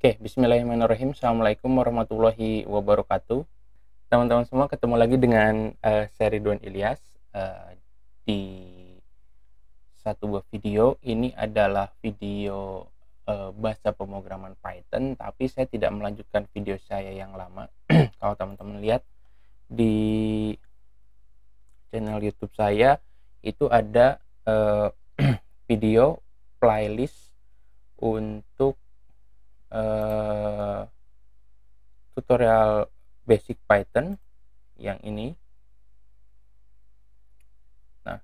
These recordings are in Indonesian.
Oke, bismillahirrahmanirrahim. Assalamualaikum warahmatullahi wabarakatuh. Teman-teman semua, ketemu lagi dengan saya Ridwan Ilyas di satu buah video. Ini adalah video bahasa pemrograman Python, tapi saya tidak melanjutkan video saya yang lama. Kalau teman-teman lihat di channel YouTube saya, itu ada video playlist untuk tutorial basic Python yang ini. Nah,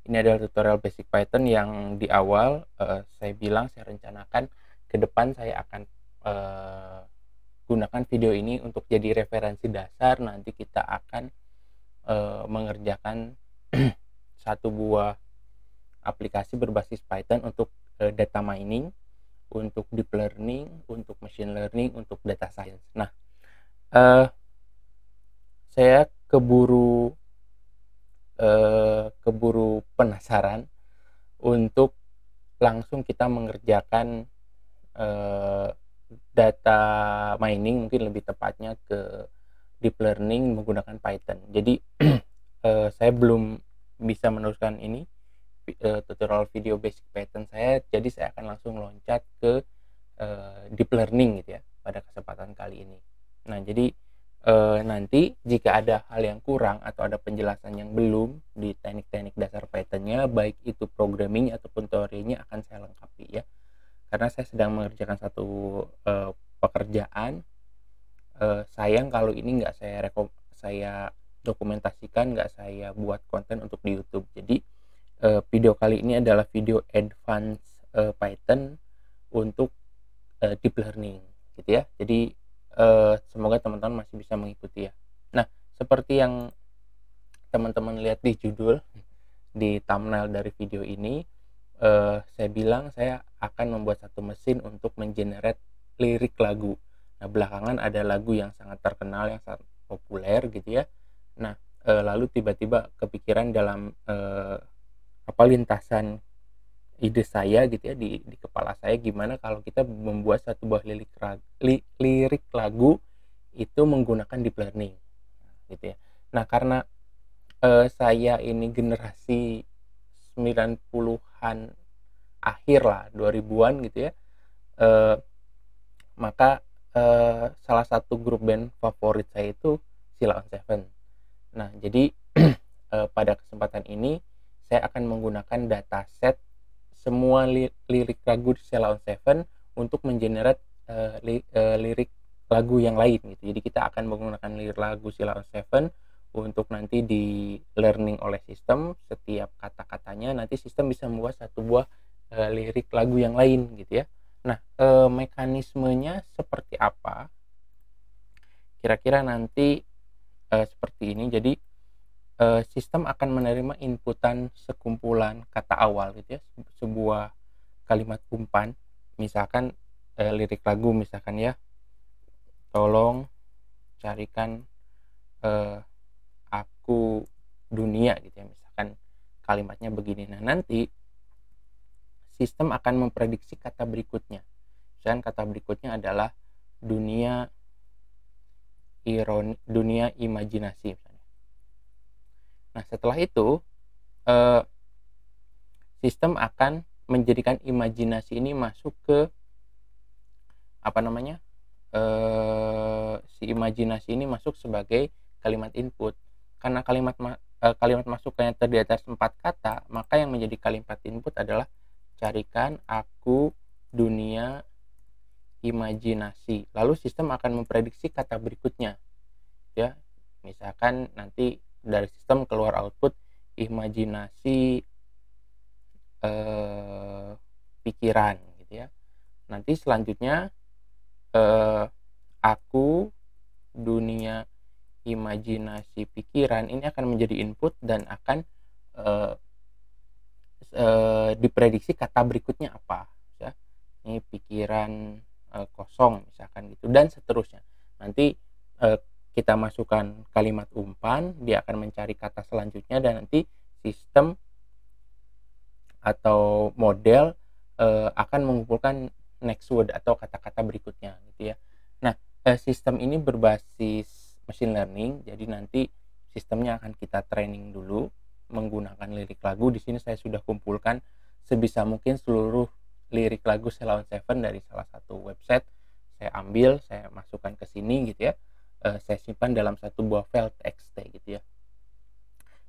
ini adalah tutorial basic Python yang di awal saya bilang saya rencanakan ke depan saya akan gunakan video ini untuk jadi referensi dasar. Nanti kita akan mengerjakan satu buah aplikasi berbasis Python untuk data mining, untuk deep learning, untuk machine learning, untuk data science. Nah, saya keburu penasaran untuk langsung kita mengerjakan data mining, mungkin lebih tepatnya ke deep learning menggunakan Python. Jadi saya belum bisa meneruskan ini tutorial video basic Python saya, jadi saya akan langsung loncat ke deep learning gitu ya pada kesempatan kali ini. Nah, jadi nanti jika ada hal yang kurang atau ada penjelasan yang belum di teknik-teknik dasar Python-nya, baik itu programming ataupun teorinya, akan saya lengkapi ya. Karena saya sedang mengerjakan satu pekerjaan. Sayang kalau ini nggak saya dokumentasikan, nggak saya buat konten untuk di YouTube. Jadi video kali ini adalah video advance Python untuk deep learning gitu ya. Jadi semoga teman-teman masih bisa mengikuti ya. Nah, seperti yang teman-teman lihat di judul, di thumbnail dari video ini, saya bilang saya akan membuat satu mesin untuk mengenerate lirik lagu. Nah, belakangan ada lagu yang sangat terkenal, yang sangat populer gitu ya. Nah, lalu tiba-tiba kepikiran dalam lintasan ide saya gitu ya, di kepala saya, gimana kalau kita membuat satu buah lirik lagu itu menggunakan deep learning gitu ya. Nah, karena saya ini generasi 90-an akhir lah, 2000-an gitu ya, maka salah satu grup band favorit saya itu Sheila on 7. Nah, jadi pada kesempatan ini saya akan menggunakan dataset semua lirik lagu Sheila on 7 untuk mengenerate lirik lagu yang lain gitu. Jadi kita akan menggunakan lirik lagu Sheila on 7 untuk nanti di learning oleh sistem. Setiap kata-katanya nanti sistem bisa membuat satu buah lirik lagu yang lain gitu ya. Nah, mekanismenya seperti apa? Kira-kira nanti seperti ini. Jadi sistem akan menerima inputan sekumpulan kata awal gitu ya, sebuah kalimat umpan, misalkan lirik lagu, misalkan ya, tolong carikan aku dunia gitu ya, misalkan kalimatnya begini. Nah, nanti sistem akan memprediksi kata berikutnya. Misalkan kata berikutnya adalah dunia imajinasi misalnya. Nah, setelah itu sistem akan menjadikan imajinasi ini masuk ke si imajinasi ini masuk sebagai kalimat input. Karena kalimat masukannya terdiri atas 4 kata, maka yang menjadi kalimat input adalah carikan aku dunia imajinasi. Lalu sistem akan memprediksi kata berikutnya ya. Misalkan nanti dari sistem keluar output imajinasi pikiran gitu ya. Nanti selanjutnya aku dunia imajinasi pikiran ini akan menjadi input dan akan diprediksi kata berikutnya apa ya. Ini pikiran kosong misalkan gitu, dan seterusnya. Nanti kita masukkan kalimat umpan, dia akan mencari kata selanjutnya, dan nanti sistem atau model akan mengumpulkan next word atau kata-kata berikutnya gitu ya. Nah, sistem ini berbasis machine learning, jadi nanti sistemnya akan kita training dulu menggunakan lirik lagu. Di sini saya sudah kumpulkan sebisa mungkin seluruh lirik lagu Sheila on 7 dari salah satu website. Saya ambil, saya masukkan ke sini gitu ya. Saya simpan dalam satu buah file txt gitu ya.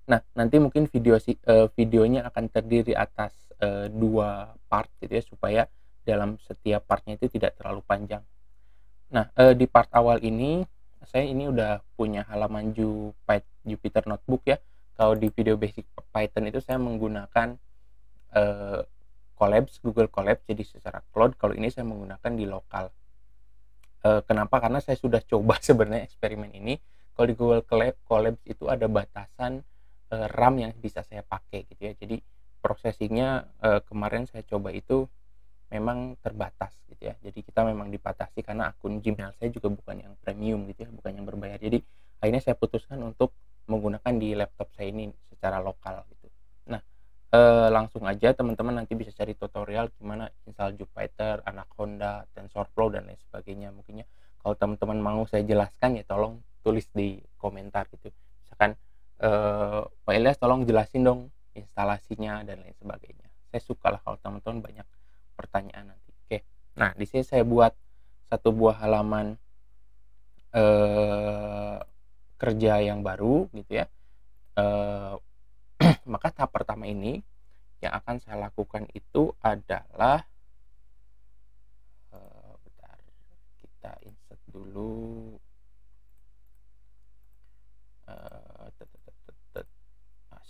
Nah, nanti mungkin videonya akan terdiri atas dua part gitu ya, supaya dalam setiap partnya itu tidak terlalu panjang. Nah, di part awal ini saya ini udah punya halaman Jupyter Notebook ya. Kalau di video basic Python itu saya menggunakan Colabs, Google Colabs, jadi secara cloud. Kalau ini saya menggunakan di lokal. Kenapa? Karena saya sudah coba sebenarnya eksperimen ini. Kalau di Google Colabs itu ada batasan RAM yang bisa saya pakai gitu ya. Jadi processingnya kemarin saya coba itu memang terbatas gitu ya. Jadi kita memang dibatasi karena akun Gmail saya juga bukan yang premium gitu ya, bukan yang berbayar. Jadi akhirnya saya putuskan untuk menggunakan di laptop saya ini secara lokal gitu. Nah, langsung aja teman-teman nanti bisa cari tutorial gimana install Jupyter, Anaconda, TensorFlow dan lain sebagainya. Mungkinnya kalau teman-teman mau saya jelaskan ya tolong tulis di komentar gitu. Misalkan Pak Ilyas tolong jelasin dong instalasinya dan lain sebagainya. Saya suka lah kalau teman-teman banyak pertanyaan nanti. Oke. Nah, di sini saya buat satu buah halaman kerja yang baru gitu ya. Maka tahap pertama ini yang akan saya lakukan itu adalah bentar, kita insert dulu.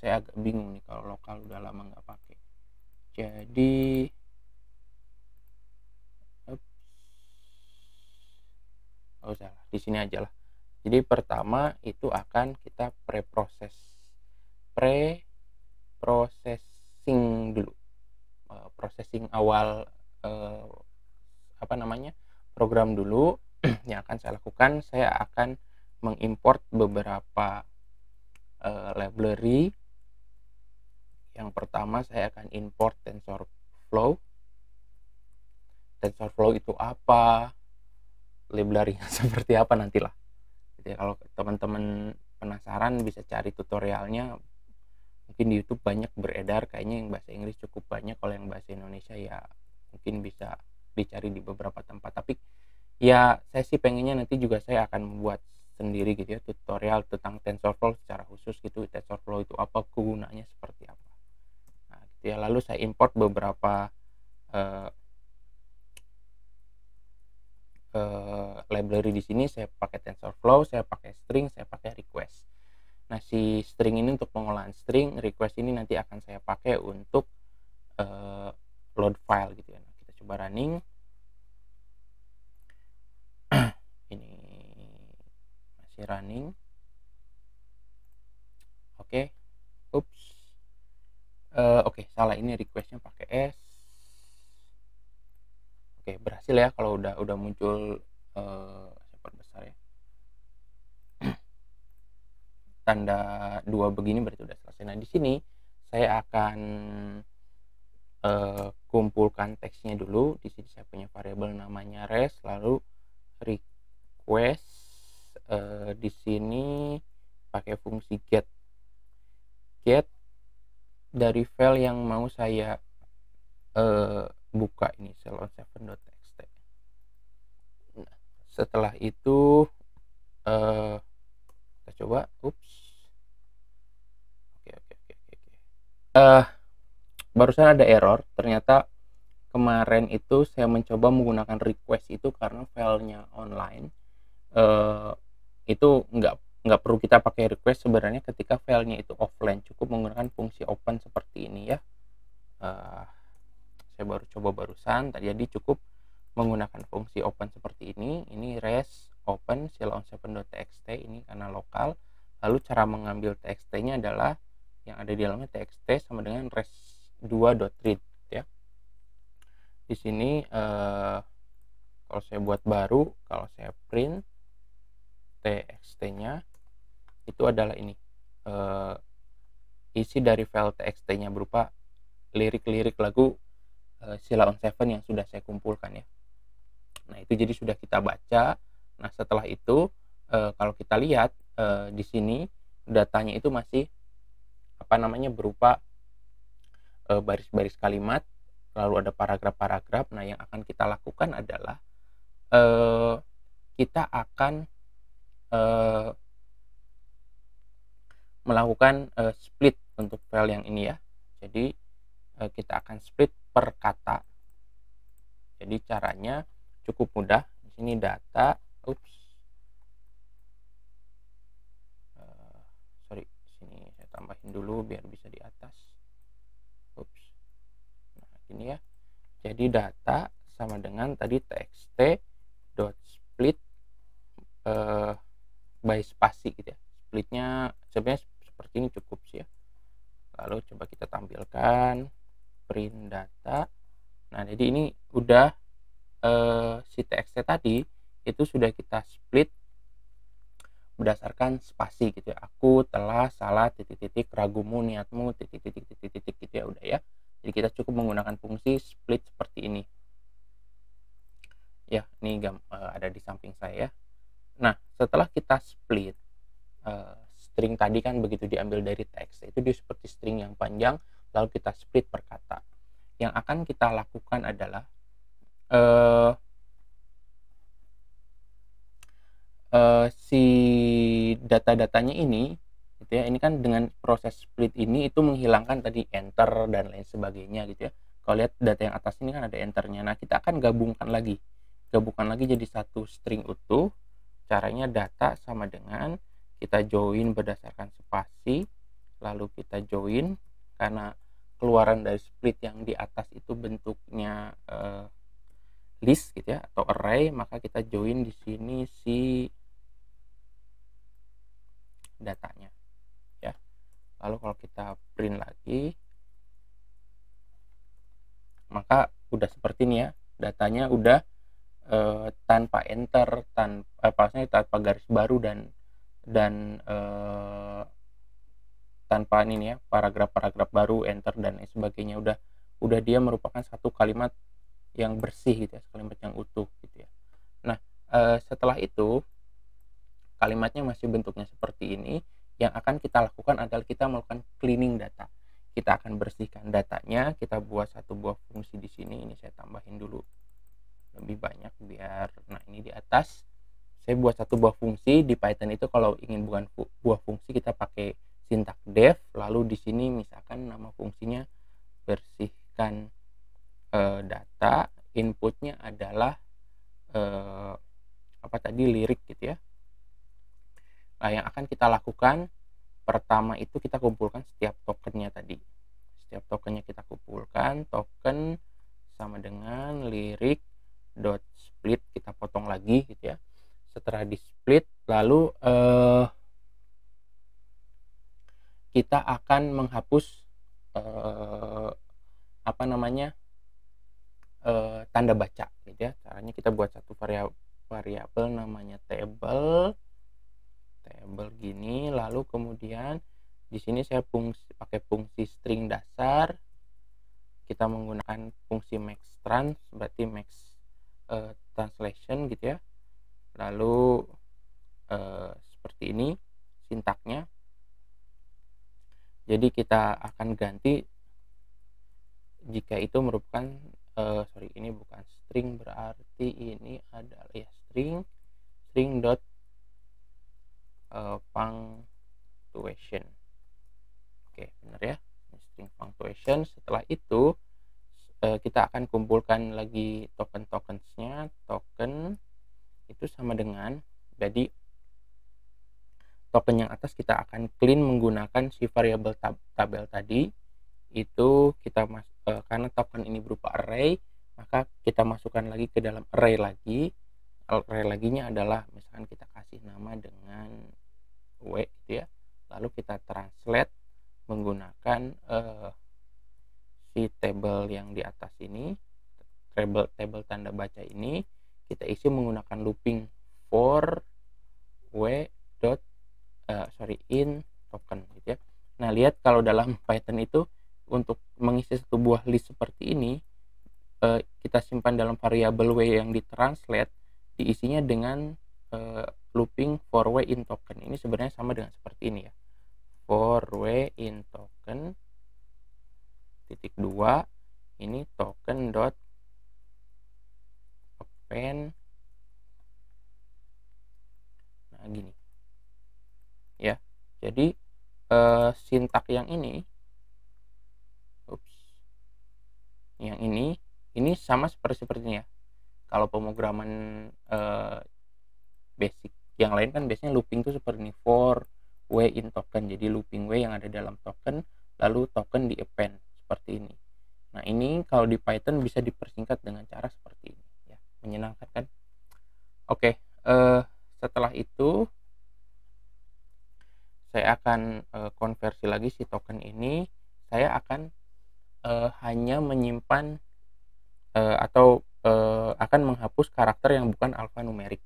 Saya agak bingung nih kalau lokal udah lama nggak pakai. Jadi oh salah, di sini aja lah. Jadi pertama itu akan kita pre-processing dulu, processing awal program dulu. Yang akan saya lakukan, saya akan mengimport beberapa library. Yang pertama saya akan import TensorFlow. TensorFlow itu apa, library-nya seperti apa nantilah. Jadi kalau teman-teman penasaran bisa cari tutorialnya, mungkin di YouTube banyak beredar, kayaknya yang bahasa Inggris cukup banyak. Kalau yang bahasa Indonesia ya mungkin bisa dicari di beberapa tempat. Tapi ya saya sih pengennya nanti juga saya akan membuat sendiri gitu ya, tutorial tentang TensorFlow secara khusus gitu. TensorFlow itu apa, kegunaannya seperti apa. Nah, gitu ya. Lalu saya import beberapa library di sini. Saya pakai TensorFlow, saya pakai string, saya pakai request. Nah, si string ini untuk pengolahan string, request ini nanti akan saya pakai untuk load file gitu ya. Nah, kita coba running. Ini masih running. Oke. Oops. Oke, salah, ini requestnya pakai S. Oke, berhasil ya kalau udah muncul besar ya. Tanda 2 begini berarti udah selesai. Nah, di sini saya akan kumpulkan teksnya dulu. Di sini saya punya variabel namanya res, lalu request di sini pakai fungsi get dari file yang mau saya buka ini, sheila7.txt. Nah, setelah itu kita coba. Oke. Barusan ada error. Ternyata kemarin itu saya mencoba menggunakan request itu karena filenya online. Itu nggak perlu kita pakai request sebenarnya ketika filenya itu offline. Cukup menggunakan fungsi open seperti ini ya. Saya baru coba barusan. Jadi cukup menggunakan fungsi open seperti ini. Ini res open sheila7.txt ini karena lokal. Lalu cara mengambil txt-nya adalah yang ada di dalamnya txt sama dengan res2.read ya. Di sini kalau saya buat baru, kalau saya print txt-nya itu adalah ini, isi dari file txt-nya berupa lirik-lirik lagu sila on 7 yang sudah saya kumpulkan ya. Nah itu jadi sudah kita baca. Nah setelah itu kalau kita lihat di sini datanya itu masih berupa baris-baris kalimat, lalu ada paragraf-paragraf. Nah yang akan kita lakukan adalah kita akan melakukan split untuk file yang ini ya. Jadi kita akan split per kata. Jadi caranya cukup mudah. Di sini data, sorry, sini saya tambahin dulu biar bisa di atas. Nah ini ya. Jadi data sama dengan tadi txt dot split by spasi gitu ya. Splitnya sebenarnya seperti ini cukup sih ya. Lalu coba kita tampilkan print data. Nah jadi ini udah si txt tadi itu sudah kita split berdasarkan spasi gitu ya. Aku telah salah titik-titik, ragumu, niatmu, titik-titik gitu ya, udah ya. Jadi kita cukup menggunakan fungsi split seperti ini ya. Ini ada di samping saya ya. Nah setelah kita split string tadi kan begitu diambil dari teks, itu dia seperti string yang panjang, lalu kita split per kata. Yang akan kita lakukan adalah si data-datanya ini gitu ya. Ini kan dengan proses split ini itu menghilangkan tadi enter dan lain sebagainya gitu ya. Kalau lihat data yang atas ini kan ada enternya. Nah kita akan gabungkan lagi jadi satu string utuh. Caranya data sama dengan kita join berdasarkan spasi, lalu kita join karena keluaran dari split yang di atas itu bentuknya list gitu ya, atau array, maka kita join di sini si datanya ya. Lalu kalau kita print lagi, maka udah seperti ini ya, datanya udah tanpa enter, tanpa garis baru dan tanpa ini ya, paragraf-paragraf baru, enter dan lain sebagainya. Udah dia merupakan satu kalimat yang bersih gitu ya, kalimat yang utuh gitu ya. Nah setelah itu kalimatnya masih bentuknya seperti ini. Yang akan kita lakukan adalah kita melakukan cleaning data. Kita akan bersihkan datanya. Kita buat satu buah fungsi di sini. Ini saya tambahin dulu lebih banyak biar, nah ini di atas saya buat satu buah fungsi. Di Python itu kalau ingin bukan buah fungsi kita pakai sintak def, lalu di sini misalkan nama fungsinya bersihkan data, inputnya adalah lirik gitu ya. Nah yang akan kita lakukan pertama itu kita kumpulkan setiap tokennya tadi. Setiap tokennya kita kumpulkan, token sama dengan lirik dot split, kita potong lagi gitu ya. Setelah di split, lalu kita akan menghapus tanda baca gitu ya. Caranya kita buat satu variabel namanya table gini, lalu kemudian di sini saya pakai fungsi string dasar. Kita menggunakan fungsi max trans, berarti max translation gitu ya. Lalu seperti ini sintaknya. Jadi kita akan ganti jika itu merupakan ini bukan string, berarti ini adalah ya string dot punctuation. Oke, benar ya, string punctuation. Setelah itu kita akan kumpulkan lagi tokensnya. Token itu sama dengan, jadi token yang atas kita akan clean menggunakan si variabel tabel tadi. Itu kita karena token ini berupa array, maka kita masukkan lagi ke dalam array lagi. Array laginya adalah misalkan kita kasih nama dengan w gitu ya. Lalu kita translate menggunakan si table yang di atas ini, table tanda baca ini, kita isi menggunakan looping for w dot in token gitu ya. Nah lihat kalau dalam Python itu untuk mengisi satu buah list seperti ini, kita simpan dalam variabel w yang ditranslate, diisinya dengan looping for w in token. Ini sebenarnya sama dengan seperti ini ya, for w in token titik 2 ini token dot append. Nah gini ya, jadi sintak yang ini, yang ini sama seperti ini ya. Kalau pemrograman basic yang lain kan biasanya looping itu seperti ini, for w in token, jadi looping w yang ada dalam token lalu token di append seperti ini. Nah ini kalau di Python bisa dipersingkat dengan cara seperti ini ya, menyenangkan kan? Oke, setelah itu saya akan konversi lagi si token ini. Saya akan hanya menyimpan atau akan menghapus karakter yang bukan alfanumerik,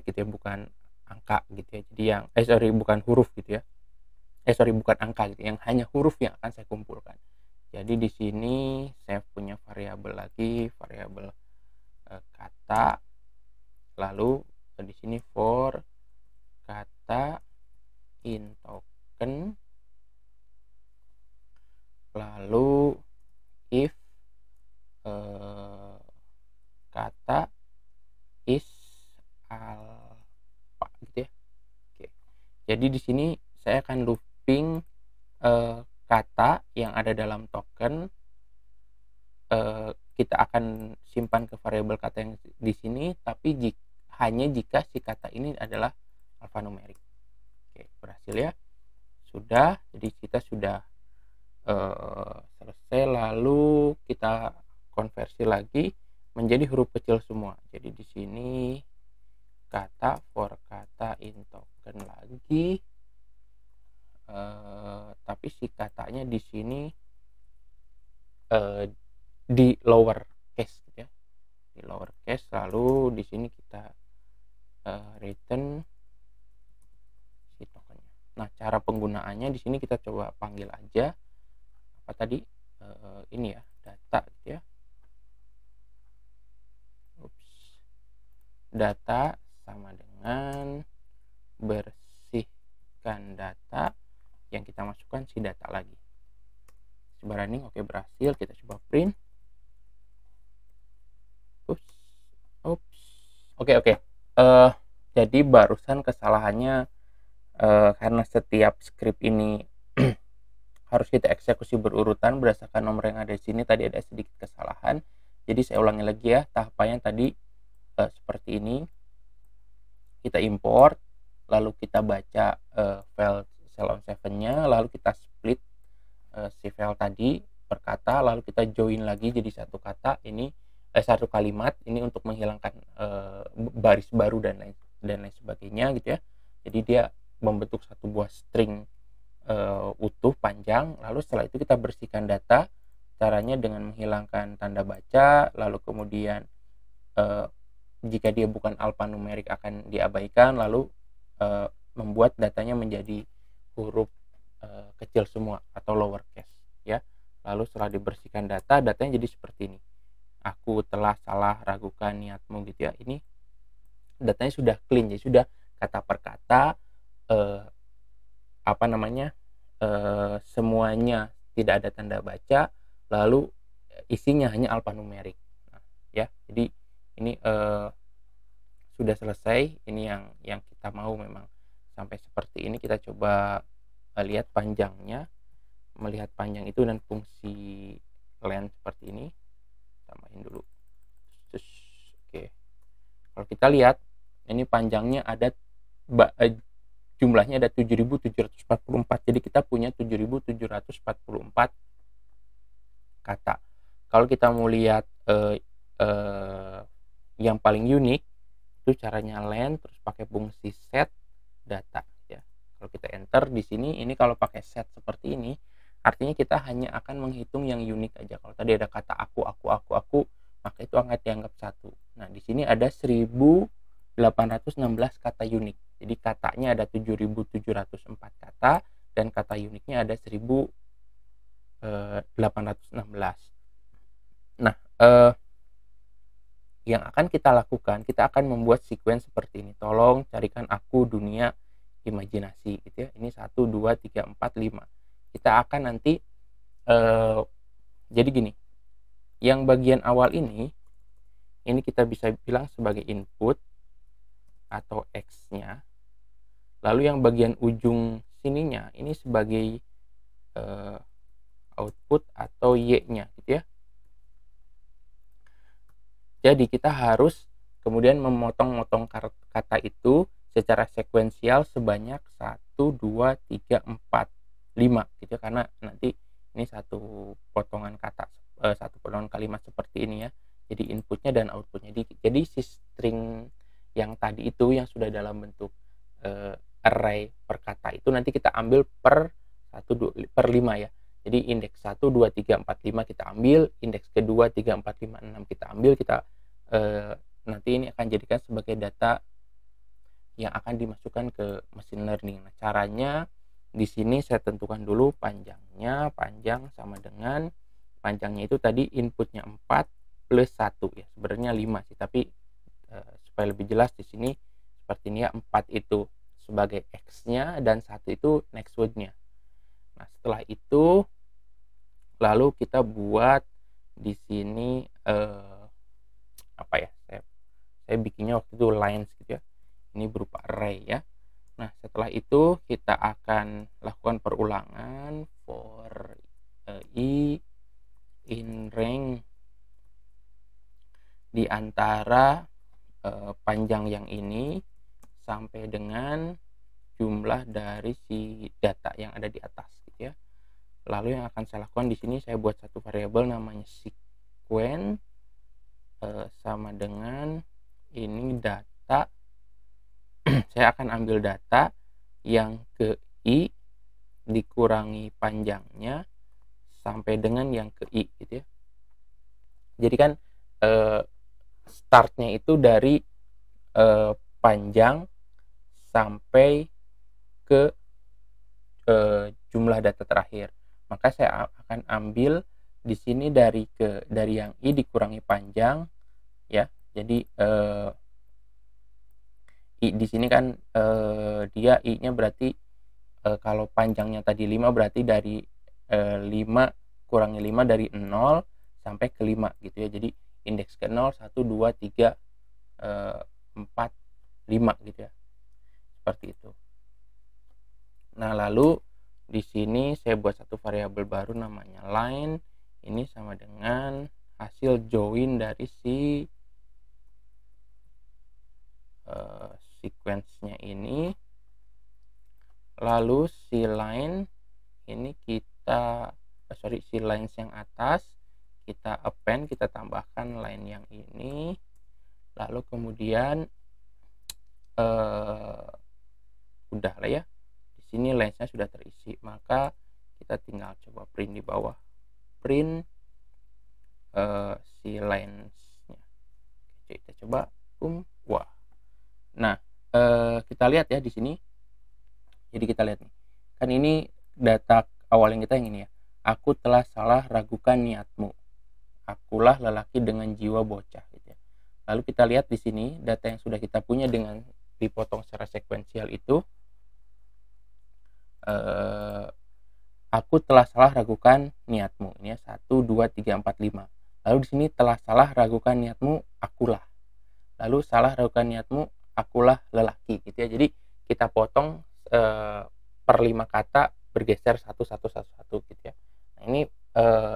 gitu ya, bukan angka gitu ya. Jadi yang bukan huruf gitu ya. Bukan angka gitu, yang hanya huruf yang akan saya kumpulkan. Jadi di sini saya punya variabel lagi, variabel kata, lalu di sini for kata in token, lalu if kata is alpha gitu ya. Oke. Jadi di sini saya akan looping kata yang ada dalam token. Kita akan simpan ke variabel kata yang di sini, tapi hanya jika si kata ini adalah alfanumerik. Oke, berhasil ya. Sudah, jadi kita sudah selesai. Lalu kita konversi lagi menjadi huruf kecil semua. Jadi di sini kata for kata in token lagi, tapi si katanya di sini di lower case gitu ya, di lower case. Lalu di sini kita return si tokennya. Nah cara penggunaannya di sini kita coba panggil aja apa tadi, ini ya, data gitu ya. Data sama dengan bersihkan data yang kita masukkan si data lagi. Coba running, oke berhasil. Kita coba print. Oke. Jadi barusan kesalahannya karena setiap script ini harus kita eksekusi berurutan berdasarkan nomor yang ada di sini. Tadi ada sedikit kesalahan. Jadi saya ulangi lagi ya, tahapannya tadi seperti ini. Kita import, lalu kita baca file cell on 7-nya, lalu kita split si file tadi per kata, lalu kita join lagi jadi satu kata ini, satu kalimat ini untuk menghilangkan baris baru dan lain sebagainya gitu ya. Jadi dia membentuk satu buah string utuh panjang. Lalu setelah itu kita bersihkan data, caranya dengan menghilangkan tanda baca, lalu kemudian jika dia bukan alfanumerik akan diabaikan, lalu membuat datanya menjadi huruf kecil semua atau lowercase ya. Lalu setelah dibersihkan datanya jadi seperti ini. Aku telah salah ragukan niatmu gitu ya. Ini datanya sudah clean, jadi sudah kata per kata semuanya tidak ada tanda baca, lalu isinya hanya alfanumerik. Nah, ya, jadi ini sudah selesai. Ini yang kita mau memang sampai seperti ini. Kita coba lihat panjangnya, melihat panjang itu dan fungsi len seperti ini. Tambahin dulu. Oke. Kalau kita lihat ini panjangnya ada jumlahnya ada 7.744. Jadi kita punya 7.744 kata. Kalau kita mau lihat yang paling unik itu caranya len terus pakai fungsi set data ya. Kalau kita enter di sini, ini kalau pakai set seperti ini artinya kita hanya akan menghitung yang unik aja. Kalau tadi ada kata aku, maka itu akan dianggap satu. Nah di sini ada 1816 kata unik. Jadi katanya ada 7.704 kata dan kata uniknya ada 1816. yang akan kita lakukan, kita akan membuat sequence seperti ini. Tolong carikan aku dunia imajinasi gitu ya. Ini 1, 2, 3, 4, 5. Kita akan nanti jadi gini, yang bagian awal ini kita bisa bilang sebagai input atau X-nya. Lalu yang bagian ujung sininya ini sebagai output atau Y-nya gitu ya. Jadi kita harus kemudian memotong-motong kata itu secara sekuensial sebanyak 1, 2, 3, 4, 5 gitu ya. Karena nanti ini satu potongan kata, satu potongan kalimat seperti ini ya. Jadi inputnya dan outputnya. Jadi si string yang tadi itu yang sudah dalam bentuk array per kata itu nanti kita ambil per 5 ya. Jadi indeks 1, 2, 3, 4, 5 kita ambil, indeks kedua 3, 4, 5, 6 kita ambil, kita nanti ini akan jadikan sebagai data yang akan dimasukkan ke mesin learning. Nah, caranya di sini saya tentukan dulu panjangnya, panjang sama dengan panjangnya itu tadi inputnya 4 plus 1 ya. Sebenarnya 5 sih, tapi supaya lebih jelas di sini seperti ini ya, 4 itu sebagai X-nya dan 1 itu next word-nya. Nah, setelah itu lalu kita buat di sini apa ya? Saya bikinnya waktu itu lines gitu ya. Ini berupa array ya. Nah, setelah itu kita akan lakukan perulangan for i in range di antara panjang yang ini sampai dengan jumlah dari si data yang ada di atas gitu ya. Lalu yang akan saya lakukan di sini, saya buat satu variabel namanya sequence sama dengan ini data. Saya akan ambil data yang ke i dikurangi panjangnya sampai dengan yang ke i gitu ya. Jadi kan startnya itu dari panjang sampai ke jumlah data terakhir. Maka saya akan ambil di sini dari yang i dikurangi panjang ya. Jadi i di sini kan dia i-nya berarti kalau panjangnya tadi 5 berarti dari 5 kurangi 5 dari 0 sampai ke 5 gitu ya. Jadi indeks ke 0, 1, 2, 3, 4, 5 gitu ya. Seperti itu. Nah, lalu di sini saya buat satu variabel baru namanya line. Ini sama dengan hasil join dari si sequence-nya ini. Lalu si line ini kita si lines yang atas kita append, kita tambahkan line yang ini. Lalu kemudian udah lah ya. Di sini linesnya sudah terisi, maka kita tinggal coba print di bawah, print si linesnya. Oke, kita coba wah. Nah, kita lihat ya di sini. Jadi kita lihat nih, kan ini data awal yang kita yang ini ya. Aku telah salah ragukan niatmu, akulah lelaki dengan jiwa bocah gitu ya. Lalu kita lihat di sini data yang sudah kita punya dengan dipotong secara sekuensial itu, aku telah salah ragukan niatmu. Ini ya, 1, 2, 3, 4, 5. Lalu di sini telah salah ragukan niatmu, akulah. Lalu salah ragukan niatmu, akulah lelaki gitu ya. Jadi kita potong per 5 kata bergeser satu gitu ya. Nah,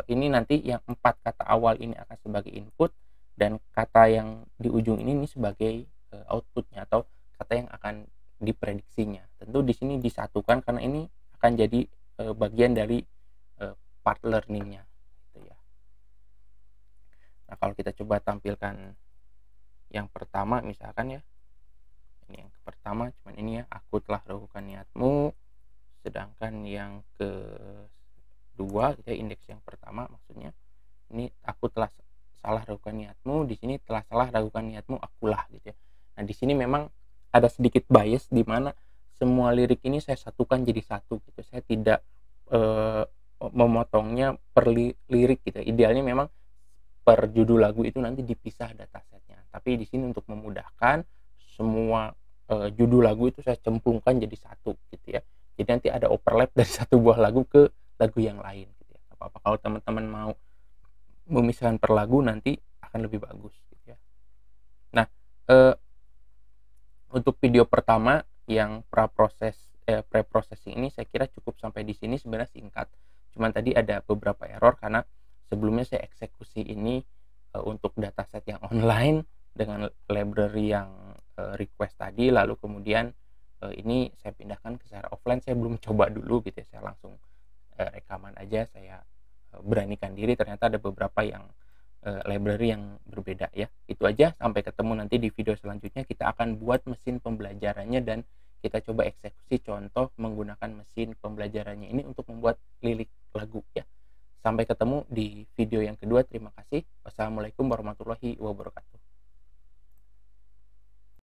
ini nanti yang 4 kata awal ini akan sebagai input dan kata yang di ujung ini sebagai outputnya atau kata yang akan diprediksinya. Tentu di sini disatukan karena ini akan jadi bagian dari part learningnya gitu ya. Nah, kalau kita coba tampilkan yang pertama misalkan ya, ini yang pertama cuman ini ya, aku telah ragukan niatmu, sedangkan yang kedua kita indeks yang pertama maksudnya ini aku telah salah ragukan niatmu, di sini telah salah ragukan niatmu, akulah gitu ya. Nah, di sini memang ada sedikit bias di mana semua lirik ini saya satukan jadi satu gitu. Saya tidak memotongnya per lirik gitu. Idealnya memang per judul lagu itu nanti dipisah datasetnya. Tapi di sini untuk memudahkan semua judul lagu itu saya cemplungkan jadi satu gitu ya. Jadi nanti ada overlap dari satu buah lagu ke lagu yang lain gitu ya. Apa-apa kalau teman-teman mau memisahkan per lagu nanti akan lebih bagus gitu ya. Nah, untuk video pertama yang pre-processing ini saya kira cukup sampai di sini, sebenarnya singkat. Cuman tadi ada beberapa error karena sebelumnya saya eksekusi ini untuk dataset yang online dengan library yang request tadi, lalu kemudian ini saya pindahkan ke secara offline. Saya belum coba dulu gitu ya, saya langsung rekaman aja, saya beranikan diri. Ternyata ada beberapa yang library yang berbeda ya. Itu aja, sampai ketemu nanti di video selanjutnya. Kita akan buat mesin pembelajarannya dan kita coba eksekusi contoh menggunakan mesin pembelajarannya ini untuk membuat lirik lagu ya. Sampai ketemu di video yang kedua. Terima kasih. Wassalamualaikum warahmatullahi wabarakatuh.